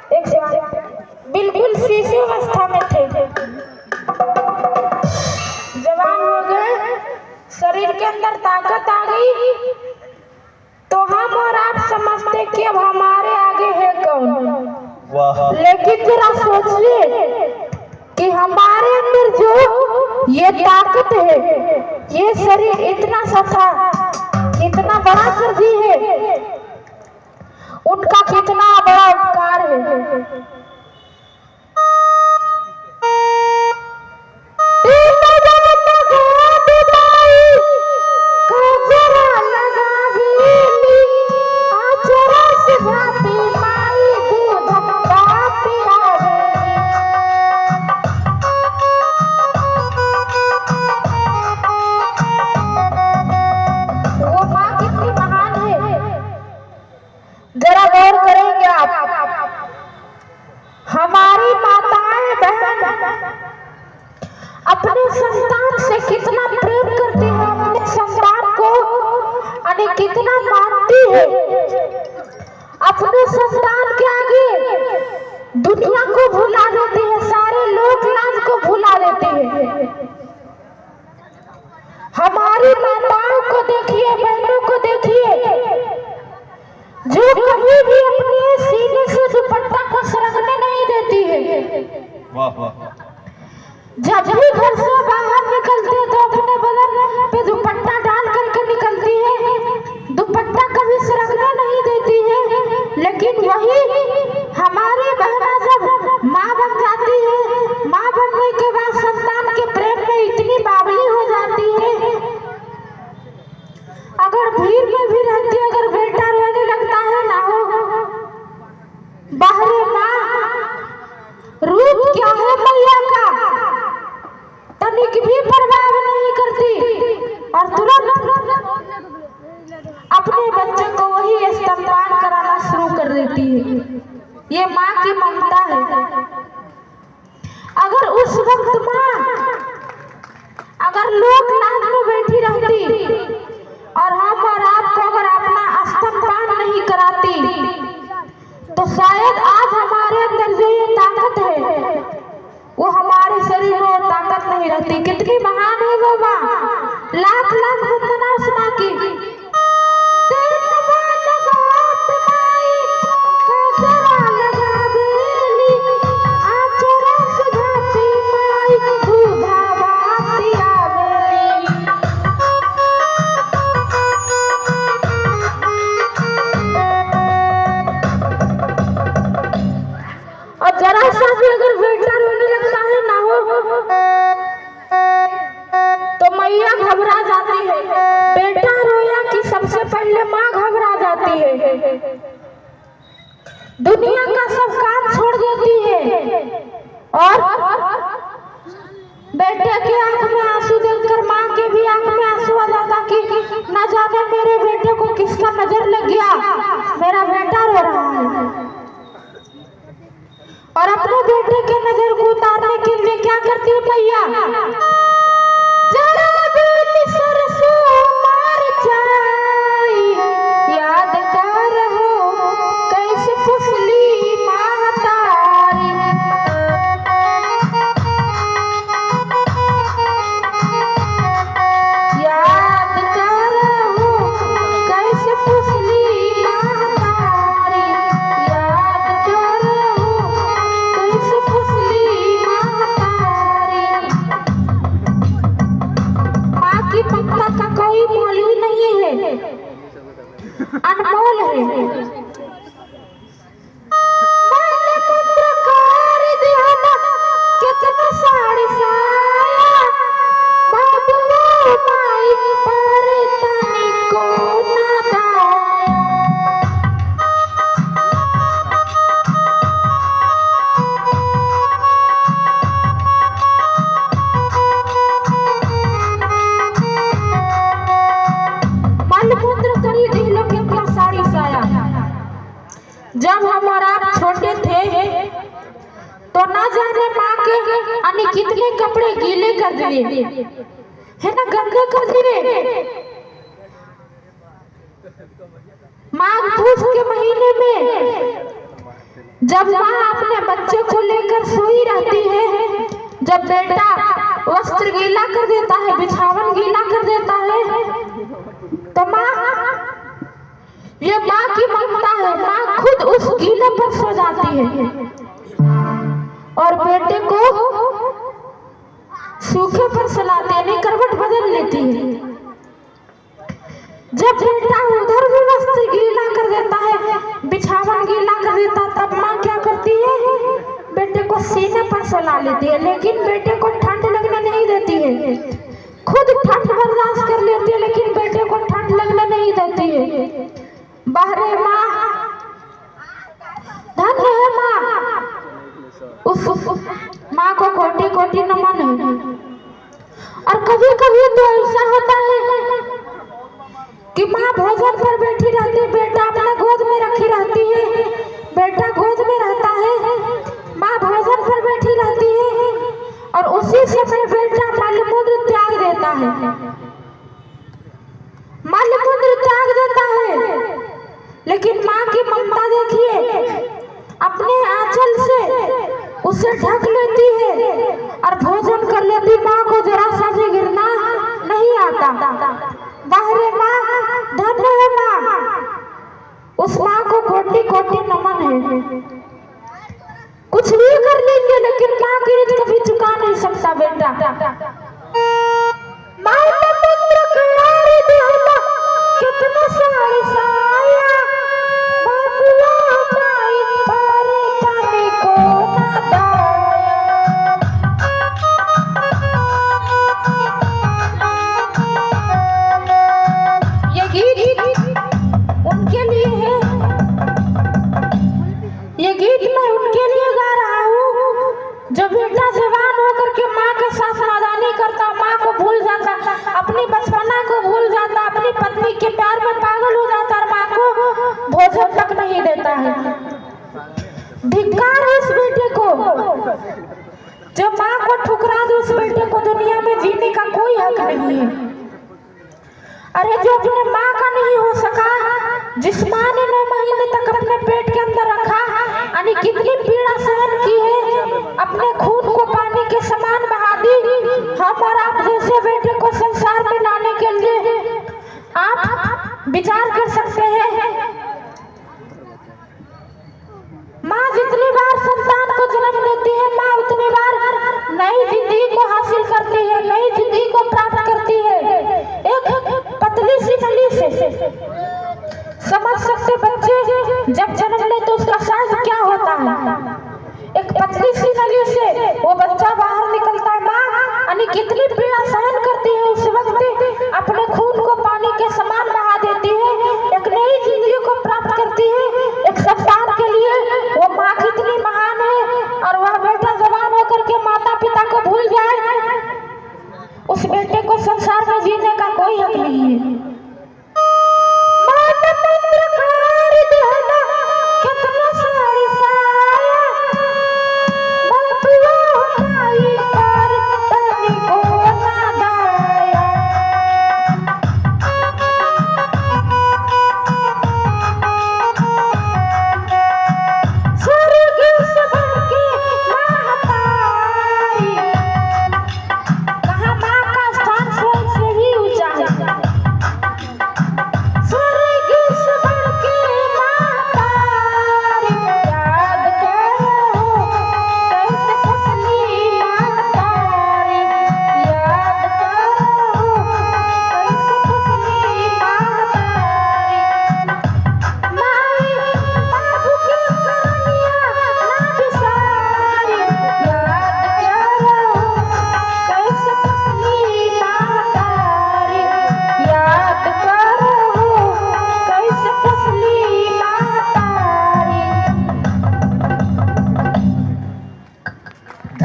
एक बिल्कुल शीशी अवस्था में थे, जवान हो गए, शरीर के अंदर ताकत आ गई, तो हम और आप समझते कि अब हमारे आगे है कौन। लेकिन जरा सोचिए कि हमारे अंदर जो ये ताकत है, ये शरीर इतना सा था, इतना बड़ा कर दी है, उनका कितना बड़ा उपकार है। जरा गौर करेंगे आप, हमारी माताएं बहन अपने संतान से कितना प्रेम करती है, अपने संतान को यानी कितना मानती है, अपने संतान के आगे दुनिया को भुला देती है, सारे लोक लाज को भुला देती है। हमारी माताओं को देखिए, बहनों को देखिए, जो कभी भी अपने सीने से दुपट्टा को सरकने नहीं देती है। जब भी घर से बाहर निकलते तो अपने बदन पे दुपट्टा डाल करके निकलती है, दुपट्टा कभी सरकने नहीं देती है। लेकिन वही हमारी बहना जब माँ बन जाती है, माँ बनने के बाद संतान के प्रेम में इतनी बावली हो जाती है, अगर भीड़ में भी रहती है, अगर बेटा रोने लगता है ना हो, बाहरी माँ रूप क्या है मैया का तनिक भी परवाह नहीं करती और तुरंत अपने बच्चे को वही स्तनपान कराना शुरू कर देती है। ये माँ की ममता है। अगर उस वक्त माँ अगर लोक लाज में बैठी रहती और हम और आपको अगर अपना स्तनपान नहीं कराती, तो शायद आज हमारे अंदर जो ये ताकत है वो हमारे शरीर में वो ताकत नहीं रहती। कितनी महान है वो माँ, लाख लाख वंदना उस माँ की। और जरा सा भी अगर बेटा रोने लगता है ना हो, तो मैया घबरा जाती है। बेटा रोया कि सबसे पहले माँ घबरा जाती है, दुनिया का सब काम छोड़ देती है और बेटे के आंख में आंसू देखकर माँ के भी आंख में आंसू आ जाता कि न जाने मेरे बेटे को किसका नजर लग गया, मेरा बेटा रो रहा है। और अपने बेटे के नजर को उतारने के लिए क्या करती है मैया, जरा बेटी सरसों मार जाई, याद कर हो कैसे फुसली माँ तारी, याद कर हो कैसे फुसली माँ तारी, याद कर ममता का कोई मोल ही नहीं है, अनमोल है। कितना साड़ी साया बाबू माई पर तनी को ना दाया, जब हम और आप छोटे थे तो ना जाने माँ के अन्य कितने कपड़े गीले कर दिए है ना, गंदे कर दिए। माघ पूस के महीने में जब माँ अपने बच्चे को लेकर सोई रहती है, जब बेटा वस्त्र गीला कर देता है, बिछावन गीला कर देता है, तो माँ, ये माँ की ममता है। माँ खुद उस गीले पर सो जाती है और बेटे को सूखे पर सुलाती है, यानी करवट बदल लेती है। जब बेटा उधर भी वस्त्र गीला कर देता है, बिछावन गीला कर देता, तब माँ क्या करती है, बेटे को सीने पर सुला लेती है। लेकिन बेटे को ठंड लगने नहीं देती है, खुद ठंड बर्दाश्त कर लेती है, लेकिन बेटे को ठंड लगने नहीं देती है। बाहरे माँ, धन्य है माँ, उस माँ को कोटि कोटि नमन है। और कभी कभी तो ऐसा होता है कि माँ भोजन पर बैठी रहती है, बेटा अपने गोद में रखी रहती है, बेटा गोद में रहता है, माँ भोजन पर बैठी रहती है और उसी समय बेटा मलमूत्र त्याग देता है, मलमूत्र त्याग देता है। लेकिन माँ की ममता देखिए, अपने आंचल से उसे ढक लेती है और भोजन कर लेती। माँ को जरा सा भी गिरना नहीं आता। बाहरे माँ, धन्य है माँ, उस माँ को कोटि कोटि नमन है। कुछ भी कर लेंगे लेकिन माँ की रीत कभी चुका नहीं सकता बेटा। कितने सारे साया बाबुआ माई पर तने को ना दाया। ये गीत उनके लिए है, ये गीत मैं उनके लिए गा रहा हूँ जो बेटा जवान होकर के माँ के साथ नादानी करता, माँ को भूल जाता, अपनी बचपना को भूल जाता, अपनी पत्नी के प्यार में पागल हो जाता और माँ को भोजन तक नहीं देता है। धिक्कार है उस बेटे को, जो माँ को ठुकरा दे, उस बेटे को दुनिया में जीने का कोई हक नहीं है। अरे जो अपने माँ का नहीं हो सका, जिस माँ ने 9 महीने तक अपने पेट के अंदर रखा, यानी कितनी पीड़ा सहन की है, अपने खून को पानी के समान बहा दी। हम और आप जैसे बेटे को संसार में लाने के लिए आप विचार कर सकते हैं। माँ जितनी बार संतान को जन्म देती है, माँ उतनी बार नई जिंदगी को हासिल करती है, नई जिंदगी को प्राप्त करती है। एक पतली सी नली से समझ सकते बच्चे जब जन्म ले तो उसका साइज क्या होता है। एक पतली सी नली से वो बच्चा बाहर निकलता है। माँ यानी कितनी पीड़ा सहन करती है उस वक्त, अपने खून को पानी के समान